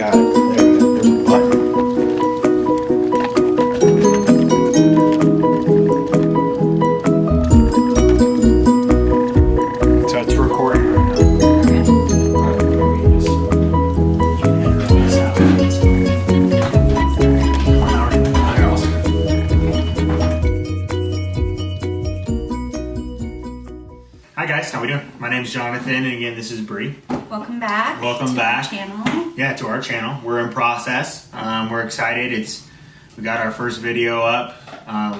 got it. There we go. There's a button. So it's recording right now. Hi guys, how we doing? My name's Jonathan, and again, this is Bree. Welcome back. Welcome back. To our channel. Yeah, to our channel. We're in process. We're excited. We got our first video up.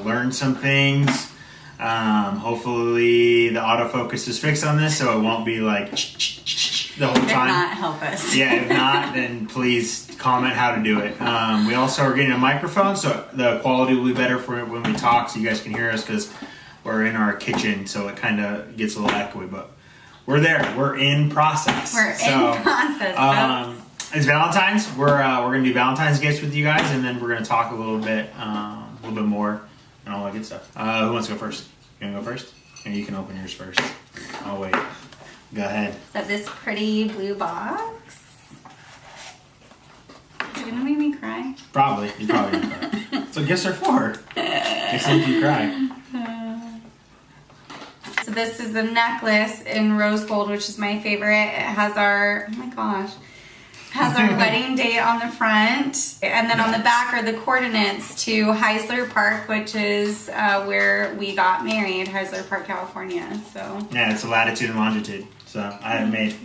Learned some things. Hopefully, the autofocus is fixed on this, so it won't be like the whole time. If not, help us. Yeah, if not, then please comment how to do it. We also are getting a microphone, so the quality will be better for when we talk, so you guys can hear us, because we're in our kitchen, so it kind of gets a little echoey, but we're there. We're in process. We're in process. It's Valentine's. We're gonna do Valentine's gifts with you guys, and then we're gonna talk a little bit more, and all that good stuff. Who wants to go first? You wanna go first? And you can open yours first. I'll wait. Go ahead. So this pretty blue box. Is it gonna make me cry? Probably. You're probably gonna cry. That's what gifts are for. Except you cry. So this is a necklace in rose gold, which is my favorite. It has our, oh my gosh, has our wedding date on the front. And then on the back are the coordinates to Heisler Park, which is where we got married, Heisler Park, California. So Yeah, it's a latitude and longitude. So I have made.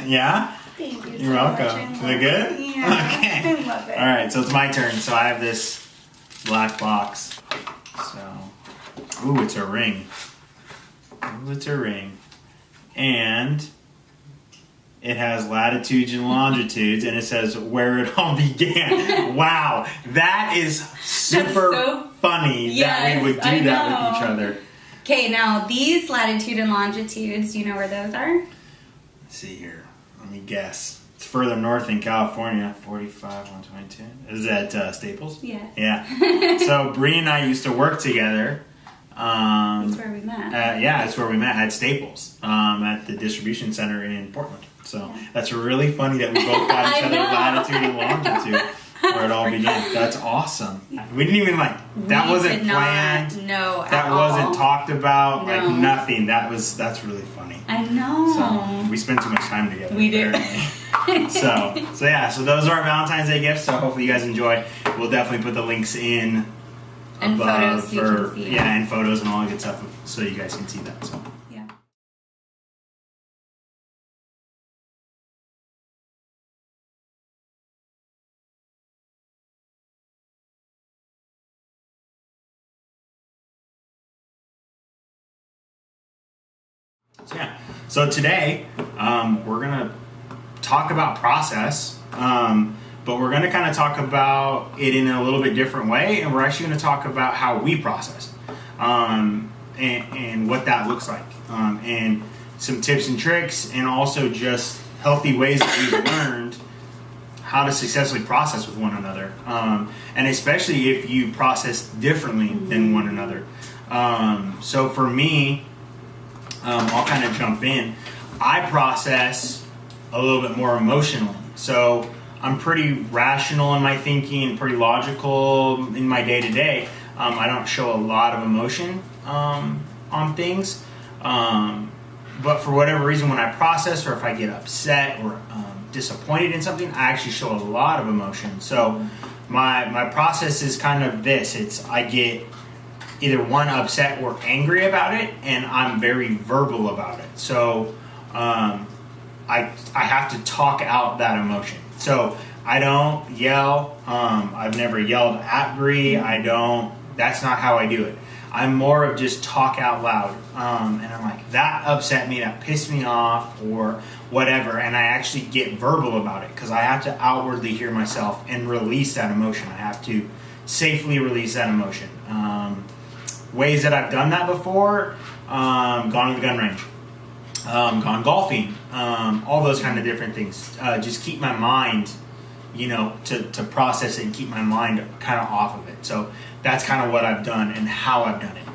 Yeah? Thank you. You're welcome. Is it good? Yeah. Okay. I love it. All right, so it's my turn. So I have this black box. So, ooh, it's a ring. Ooh, it's a ring. And it has latitudes and longitudes, and it says where it all began. Wow, that is super so funny that we would do that with each other. Okay, now these latitude and longitudes, do you know where those are? Let's see here. Let me guess. It's further north in California. 45, 122. Is that Staples? Yes. Yeah. So Bree and I used to work together. That's where we met. Yeah, that's where we met, at Staples, at the distribution center in Portland. So that's really funny that we both got each other latitude and longitude where it all began. That's awesome. We didn't even that wasn't planned. No, that wasn't talked about. No. Like nothing. That's really funny. I know. So we spent too much time together. We did. so those are our Valentine's Day gifts. So hopefully you guys enjoy. We'll definitely put the links in. And photos you can see. Yeah, and photos and all that good stuff, so you guys can see that. So. Yeah. So today we're gonna talk about process, but we're gonna kind of talk about it in a little bit different way, and we're actually gonna talk about how we process, and what that looks like, and some tips and tricks, and also just healthy ways that we've learned how to successfully process with one another, and especially if you process differently than one another. So for me, I'll kind of jump in. I process a little bit more emotionally. So I'm pretty rational in my thinking, pretty logical in my day-to-day. I don't show a lot of emotion on things. But for whatever reason, when I process or if I get upset or disappointed in something, I actually show a lot of emotion. So my process is kind of this. I get either one, upset or angry about it, and I'm very verbal about it. So I have to talk out that emotion. So I don't yell. I've never yelled at Bree. That's not how I do it. I'm more of just talk out loud. And I'm like, that upset me, that pissed me off, or whatever. And I actually get verbal about it because I have to outwardly hear myself and release that emotion. I have to safely release that emotion. Ways that I've done that before, gone to the gun range, gone golfing, all those kind of different things. Just keep my mind, to process it and keep my mind kind of off of it. So that's kind of what I've done and how I've done it.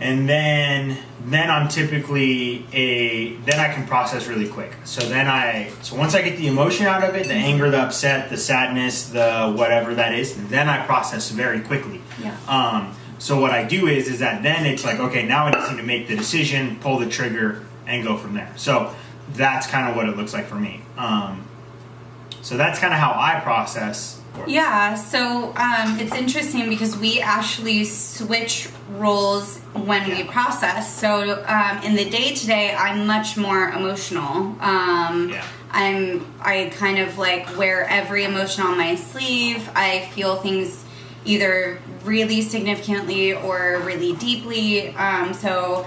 And then I'm typically then I can process really quick. So once I get the emotion out of it, the anger, the upset, the sadness, the whatever that is, then I process very quickly. Yeah. So what I do is that then it's like, okay, now I just need to make the decision, pull the trigger, and go from there. So that's kind of what it looks like for me. So that's kind of how I process. Yeah, so it's interesting because we actually switch roles when we process. So in the day-to-day, I'm much more emotional. I kind of like wear every emotion on my sleeve. I feel things either really significantly or really deeply. So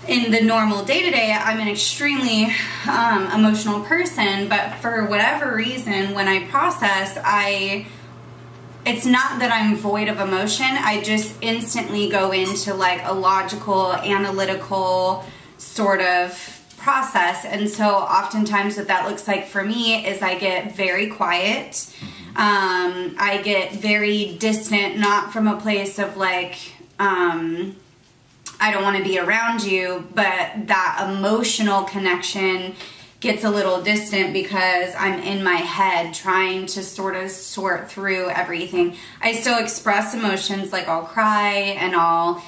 in the normal day-to-day, I'm an extremely emotional person, but for whatever reason, when I process, it's not that I'm void of emotion. I just instantly go into like a logical, analytical sort of process. And so oftentimes what that looks like for me is I get very quiet. I get very distant, not from a place of like, I don't want to be around you, but that emotional connection gets a little distant because I'm in my head trying to sort of sort through everything. I still express emotions, like I'll cry and I'll,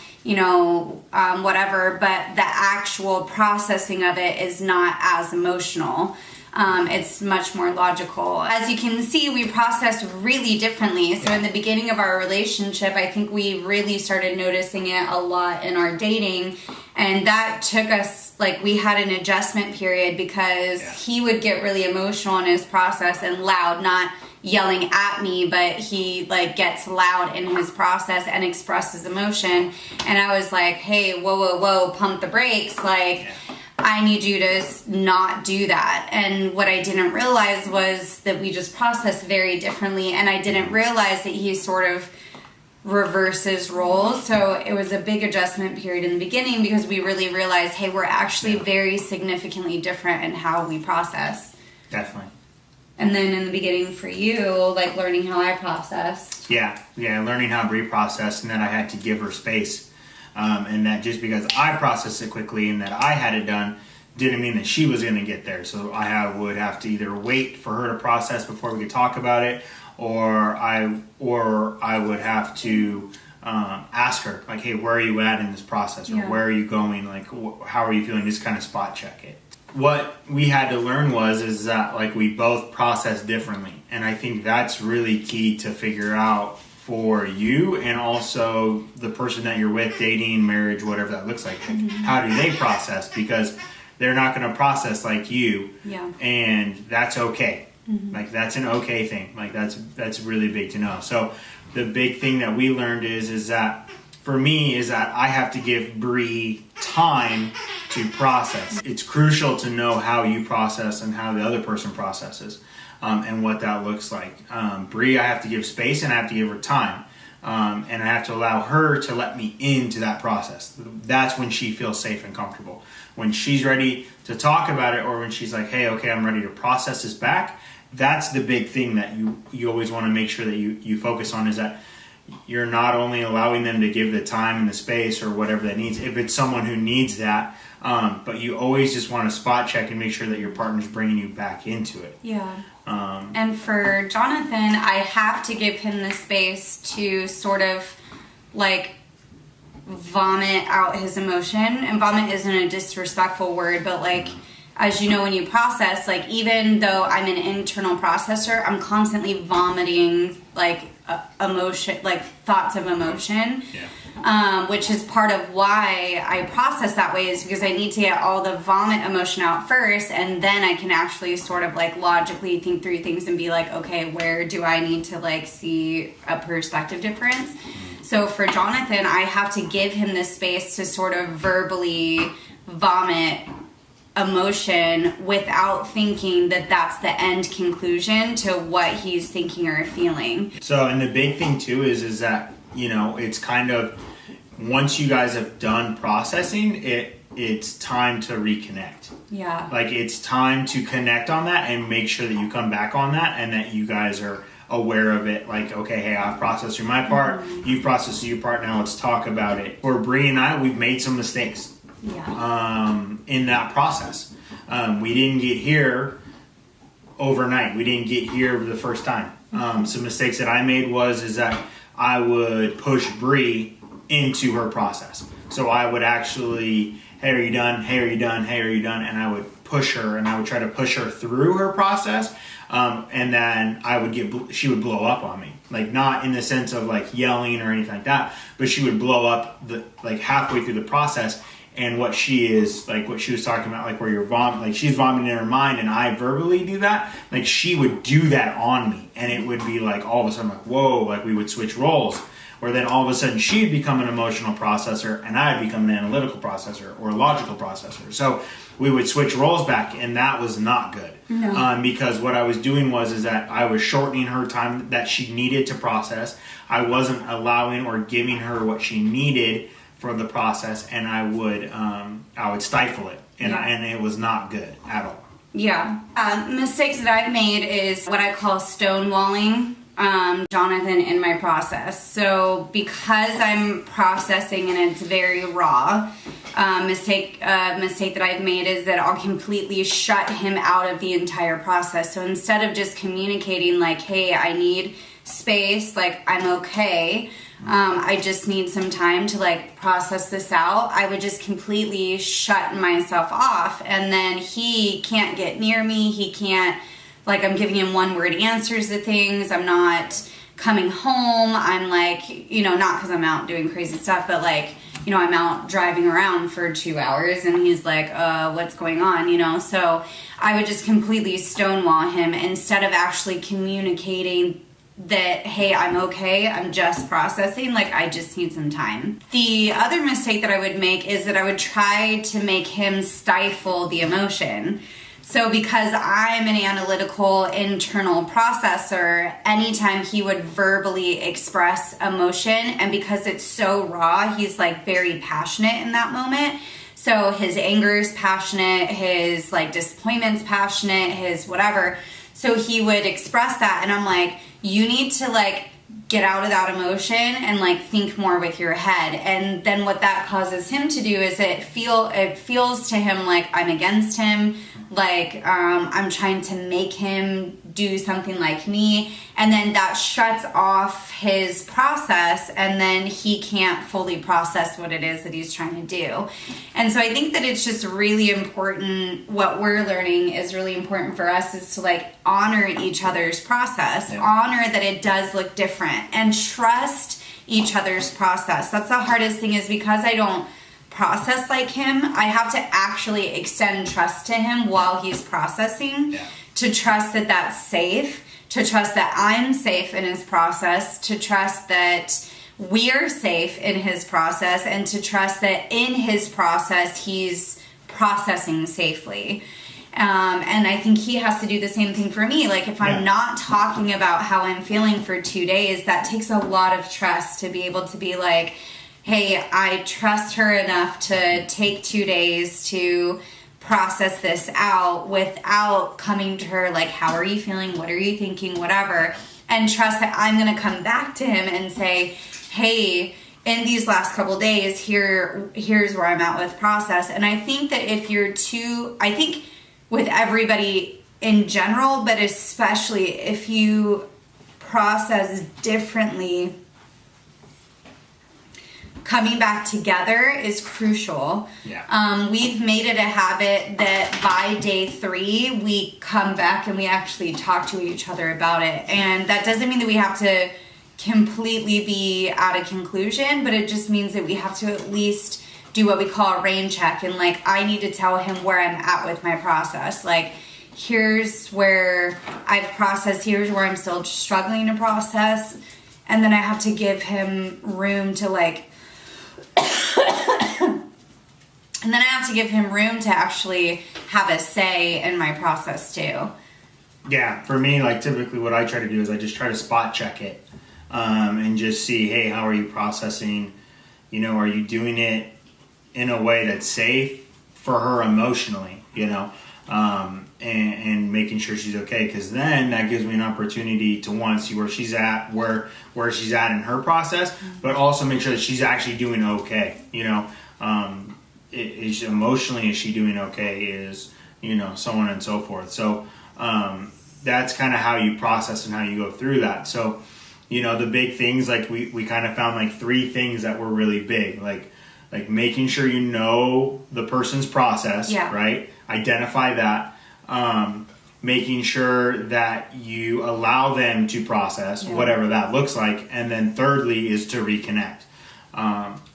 whatever, but the actual processing of it is not as emotional. It's much more logical. As you can see, we process really differently. So in the beginning of our relationship, I think we really started noticing it a lot in our dating. And that took us, like, we had an adjustment period because he would get really emotional in his process and loud, not yelling at me, but he like gets loud in his process and expresses emotion. And I was like, hey, whoa, pump the brakes. Like, I need you to not do that. And what I didn't realize was that we just process very differently. And I didn't realize that he sort of reverses roles. So it was a big adjustment period in the beginning because we really realized, hey, we're actually very significantly different in how we process. Definitely. And then in the beginning for you, like learning how I processed. Yeah, learning how Bree processed, and then I had to give her space. And that just because I processed it quickly and that I had it done didn't mean that she was going to get there. So I would have to either wait for her to process before we could talk about it, or I would have to ask her, like, hey, where are you at in this process? Or where are you going? Like, how are you feeling? Just kind of spot check it. What we had to learn is that, like, we both process differently. And I think that's really key to figure out for you and also the person that you're with, dating, marriage, whatever that looks like. How do they process? Because they're not going to process like you. Yeah. And that's okay. Like, that's an okay thing. Like, that's really big to know. So the big thing that we learned is that for me is that I have to give Bree time to process. It's crucial to know how you process and how the other person processes. And what that looks like. Bree, I have to give space and I have to give her time. And I have to allow her to let me into that process. That's when she feels safe and comfortable. When she's ready to talk about it, or when she's like, hey, okay, I'm ready to process this back, that's the big thing that you always want to make sure that you focus on, is that you're not only allowing them to give the time and the space or whatever that needs, if it's someone who needs that, but you always just want to spot check and make sure that your partner's bringing you back into it. Yeah. And for Jonathan, I have to give him the space to sort of like vomit out his emotion. And vomit isn't a disrespectful word, but like, as you know, when you process, like, even though I'm an internal processor, I'm constantly vomiting like emotion, like thoughts of emotion. Which is part of why I process that way, is because I need to get all the vomit emotion out first, and then I can actually sort of like logically think through things and be like, okay, where do I need to like see a perspective difference? So for Jonathan, I have to give him this space to sort of verbally vomit emotion without thinking that that's the end conclusion to what he's thinking or feeling. So, and the big thing too is that, it's kind of, once you guys have done processing, it's time to reconnect. Yeah. Like, it's time to connect on that and make sure that you come back on that and that you guys are aware of it. Like, okay, hey, I've processed through my part, you've processed through your part, now let's talk about it. Or Bree and I, we've made some mistakes in that process. We didn't get here overnight. We didn't get here the first time. Some mistakes that I made is that I would push Bree into her process. So I would actually, hey, are you done? Hey, are you done? Hey, are you done? And I would push her, and I would try to push her through her process. And then she would blow up on me. Like, not in the sense of like yelling or anything like that, but she would blow up like halfway through the process. And what she was talking about, like where you're like she's vomiting in her mind, and I verbally do that. Like, she would do that on me, and it would be like all of a sudden, like, whoa, like we would switch roles. Where then all of a sudden she'd become an emotional processor, and I'd become an analytical processor or a logical processor. So we would switch roles back, and that was not good. No. Because what I was doing is that I was shortening her time that she needed to process. I wasn't allowing or giving her what she needed for the process, and I would stifle it, and it was not good at all. Yeah. Mistakes that I've made is what I call stonewalling Jonathan in my process. So because I'm processing and it's very raw, mistake that I've made is that I'll completely shut him out of the entire process. So instead of just communicating like, hey, I need space, like I'm okay, I just need some time to like process this out, I would just completely shut myself off, and then he can't get near me. He can't, like, I'm giving him one word answers to things. I'm not coming home. I'm like, not because I'm out doing crazy stuff, but like, I'm out driving around for 2 hours, and he's like, what's going on, So I would just completely stonewall him instead of actually communicating that, hey, I'm okay, I'm just processing, like I just need some time. The other mistake that I would make is that I would try to make him stifle the emotion. So because I'm an analytical internal processor, anytime he would verbally express emotion, and because it's so raw, he's like very passionate in that moment. So his anger is passionate, his like disappointment's passionate, his whatever. So he would express that, and I'm like, you need to like get out of that emotion and like think more with your head. And then what that causes him to do is it feels to him like I'm against him, like I'm trying to make him do something like me, and then that shuts off his process, and then he can't fully process what it is that he's trying to do. And so I think that it's just really important, what we're learning is really important for us, is to like honor each other's process, honor that it does look different, and trust each other's process. That's the hardest thing, is because I don't process like him, I have to actually extend trust to him while he's processing, to trust that that's safe, to trust that I'm safe in his process, to trust that we're safe in his process, and to trust that in his process he's processing safely. And I think he has to do the same thing for me. Like, if I'm not talking about how I'm feeling for 2 days, that takes a lot of trust to be able to be like, hey, I trust her enough to take 2 days to process this out without coming to her like, how are you feeling? What are you thinking? Whatever. And trust that I'm going to come back to him and say, hey, in these last couple days, here's where I'm at with process. And I think that I think with everybody in general, but especially if you process differently, coming back together is crucial. We've made it a habit that by day 3, we come back and we actually talk to each other about it. And that doesn't mean that we have to completely be at a conclusion, but it just means that we have to at least do what we call a rain check. And like, I need to tell him where I'm at with my process. Like, here's where I've processed, here's where I'm still struggling to process. And then I have to give him room to like, and then I have to give him room to actually have a say in my process too. Yeah, for me, like typically what I try to do is I just try to spot check it and just see, hey, how are you processing? Are you doing it in a way that's safe for her emotionally? and making sure she's okay, because then that gives me an opportunity to, one, see where she's at, where she's at in her process, but also make sure that she's actually doing okay. Is emotionally, is she doing okay? Is so on and so forth. So that's kind of how you process and how you go through that. So the big things, like we kind of found like 3 things that were really big, like making sure the person's process, right? Identify that. Making sure that you allow them to process whatever that looks like, and then thirdly is to reconnect.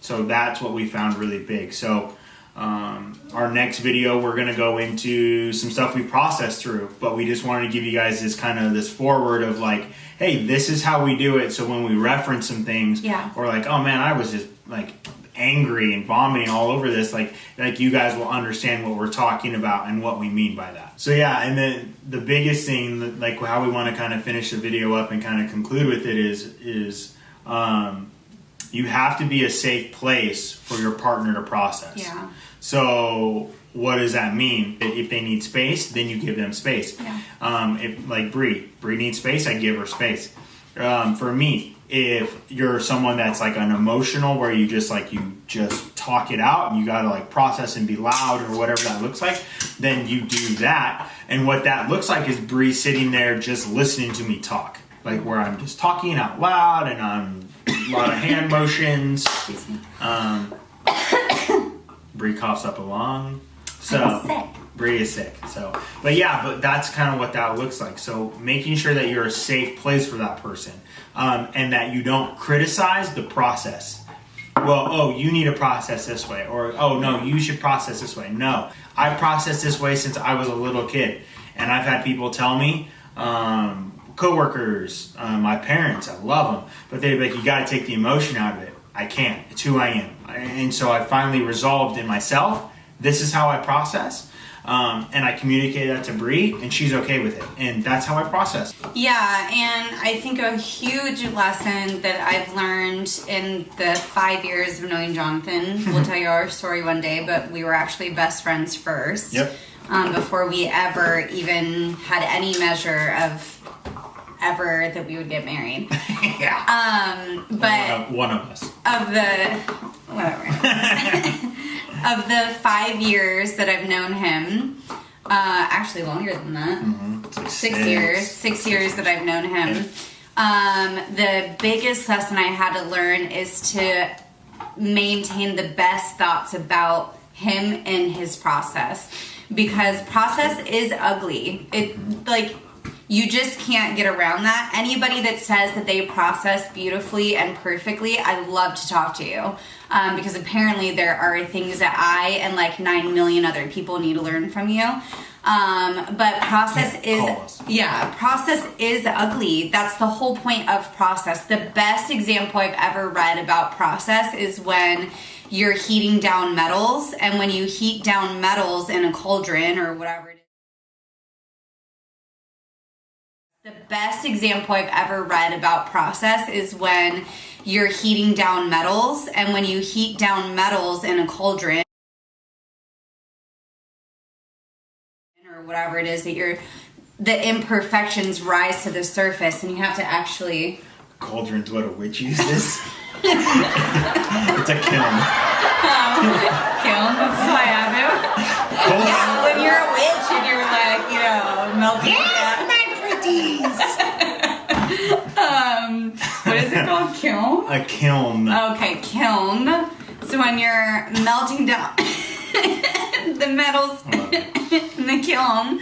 So that's what we found really big. So our next video, we're going to go into some stuff we processed through, but we just wanted to give you guys this kind of this forward of like, hey, this is how we do it. So when we reference some things, or like, oh man, I was just like angry and vomiting all over this, like you guys will understand what we're talking about and what we mean by that. So and then the biggest thing, like how we want to kind of finish the video up and kind of conclude with it is you have to be a safe place for your partner to process. So what does that mean? If they need space, then you give them space. If like Bree needs space, I give her space. For me, if you're someone that's like an emotional, where you just talk it out and you got to like process and be loud or whatever that looks like, then you do that. And what that looks like is Bree sitting there just listening to me talk, like where I'm just talking out loud and I'm a lot of hand motions. Bree coughs up a lung. So Bree is sick. So, but that's kind of what that looks like. So making sure that you're a safe place for that person, and that you don't criticize the process. Well, oh, you need to process this way, or oh no, you should process this way. No, I processed this way since I was a little kid, and I've had people tell me, coworkers, my parents, I love them, but they'd be like, you got to take the emotion out of it. I can't. It's who I am. And so I finally resolved in myself, this is how I process. And I communicated that to Bree, and she's okay with it. And that's how I process. Yeah, and I think a huge lesson that I've learned in the 5 years of knowing Jonathan, we'll tell you our story one day, but we were actually best friends first. Before we ever even had any measure of ever that we would get married. But one of us. Of the 5 years that I've known him, actually longer than that, 6 years. 6 years that I've known him. The biggest lesson I had to learn is to maintain the best thoughts about him and his process, because process is ugly. You just can't get around that. Anybody that says that they process beautifully and perfectly, I love to talk to you. Because apparently there are things that I and like 9 million other people need to learn from you. But process is ugly. That's the whole point of process. The best example I've ever read about process is when you're heating down metals, and when you heat down metals in a cauldron or whatever it is. The best example I've ever read about process is when you're heating down metals, and when you heat down metals in a cauldron or whatever it is that the imperfections rise to the surface, and you have to actually... Cauldron's what a witch uses. It's a kiln. Kiln, that's what I have it. Yeah, when you're a witch and you're like, melting down. What is it called? Kiln? A kiln. Okay, kiln. So when you're melting down the metals in the kiln,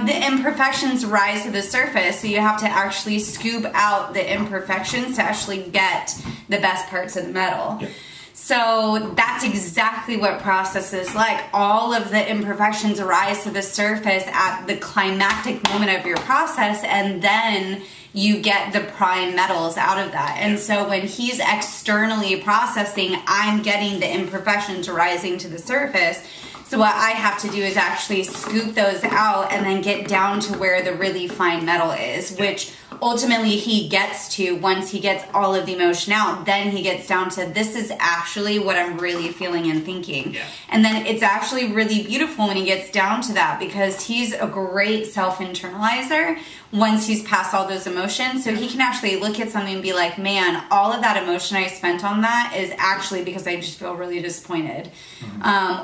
the imperfections rise to the surface. So you have to actually scoop out the imperfections to actually get the best parts of the metal. Yep. So that's exactly what process is like. All of the imperfections arise to the surface at the climactic moment of your process, and then you get the prime metals out of that. And so when he's externally processing, I'm getting the imperfections rising to the surface. So what I have to do is actually scoop those out and then get down to where the really fine metal is, which ultimately he gets to, once he gets all of the emotion out, then he gets down to, this is actually what I'm really feeling and thinking. Yeah. And then it's actually really beautiful when he gets down to that, because he's a great self-internalizer once he's past all those emotions. So he can actually look at something and be like, man, all of that emotion I spent on that is actually because I just feel really disappointed.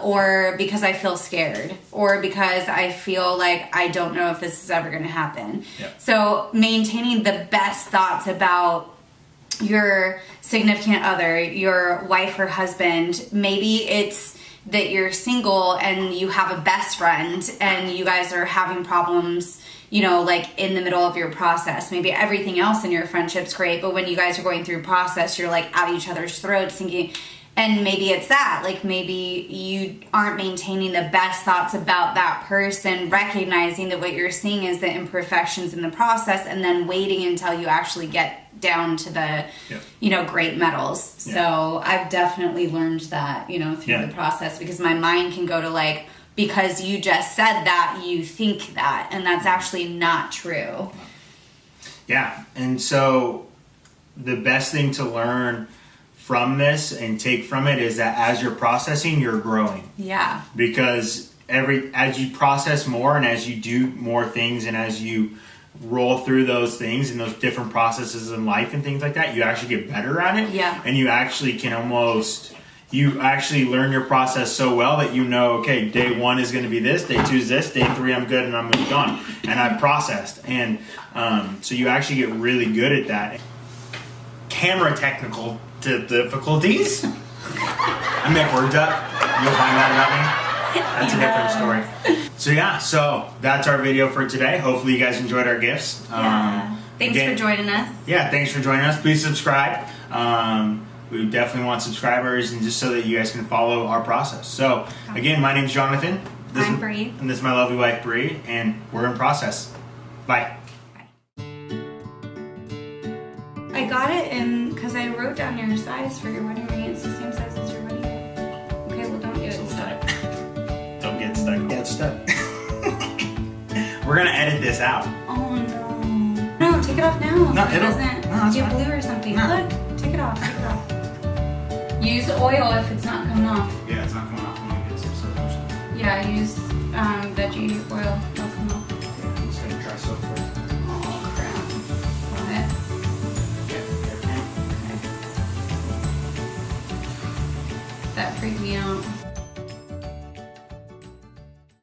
Or because I feel scared, or because I feel like I don't know if this is ever going to happen. Yep. So maintaining the best thoughts about your significant other, your wife or husband. Maybe it's that you're single and you have a best friend and you guys are having problems, you know, like in the middle of your process. Maybe everything else in your friendship's great, but when you guys are going through process, you're like at each other's throats thinking, and maybe it's that, like maybe you aren't maintaining the best thoughts about that person, recognizing that what you're seeing is the imperfections in the process, and then waiting until you actually get down to the, you know, great metals. Yeah. So I've definitely learned that, you know, through the process, because my mind can go to like, because you just said that, you think that, and that's actually not true. Yeah, and so the best thing to learn from this and take from it is that as you're processing, you're growing. Yeah. Because as you process more and as you do more things and as you roll through those things and those different processes in life and things like that, you actually get better at it. Yeah. And you actually can you actually learn your process so well that you know, okay, day 1 is going to be this, day 2 is this, day 3 I'm good and I'm moved on. And I've processed. And so you actually get really good at that. Camera technical difficulties. I make words up. You'll find out about me. That's a different story. So that's our video for today. Hopefully you guys enjoyed our gifts. Thanks for joining us. Yeah, thanks for joining us. Please subscribe. We definitely want subscribers, and just so that you guys can follow our process. So again, my name's Jonathan. I'm Bree. And this is my lovely wife, Bree, and we're in process. Bye. I got it in because I wrote down your size for your wedding ring. It's the same size as your wedding ring. Okay, well, don't get it stuck. Don't get stuck. Get stuck. We're gonna edit this out. Oh no! No, take it off now. No, so it doesn't get blue or something. No. Look, take it off. Take it off. Use oil if it's not coming off. Yeah, it's not coming off. I'm gonna get some solution. Yeah, use veggie oil. It'll come off. Yeah, I'm just gonna try soap first. Oh crap! Got it. That freaked me out.